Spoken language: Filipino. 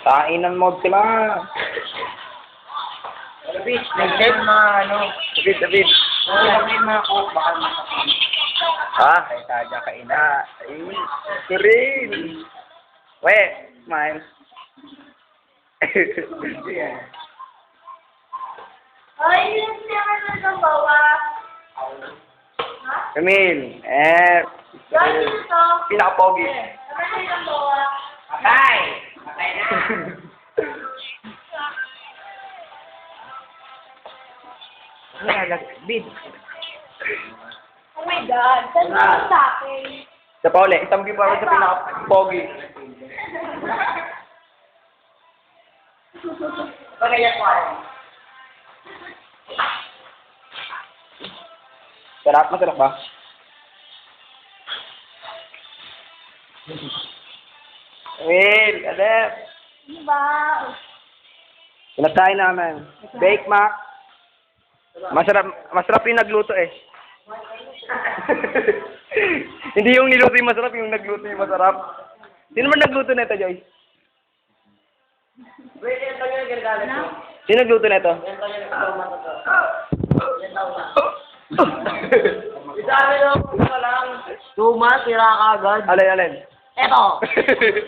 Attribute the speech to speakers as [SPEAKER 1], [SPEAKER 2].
[SPEAKER 1] Kainan mode sila.
[SPEAKER 2] David, nag-live mga ano.
[SPEAKER 1] David.
[SPEAKER 2] Nag-live mga cook, baka masakit.
[SPEAKER 1] Ha?
[SPEAKER 2] Ay, sadya kainan.
[SPEAKER 1] Ito rin. Weh, smile.
[SPEAKER 3] Ay, yun siya ka nagabawa. Ha?
[SPEAKER 1] Camille.
[SPEAKER 3] Yan dito.
[SPEAKER 1] Pinaka-pogi.
[SPEAKER 3] Ano na yung bawa?
[SPEAKER 2] Patay! Patay na! Bid.
[SPEAKER 3] Oh my God. Saan ka sa akin?
[SPEAKER 1] Sa Paule, itamgi pa ako sa pinaka-pogi.
[SPEAKER 2] Pagaya ko ay.
[SPEAKER 1] Masarap ba? Camille, Adep.
[SPEAKER 3] Ano ba?
[SPEAKER 1] Pinagkain namin. Bake Mac. Masarap yung nagluto eh. Hindi yung niluto yung masarap, yung nagluto yung masarap. Sino man nagluto nito, Joyce?
[SPEAKER 2] Wait, yan tayo yung gagala ko.
[SPEAKER 1] Sino nagluto nito?
[SPEAKER 2] Yan tayo yung kasama ko to. Yan tayo na. Isabi lang, lang. Tuma, sira ka agad.
[SPEAKER 1] Alin.
[SPEAKER 2] Eto!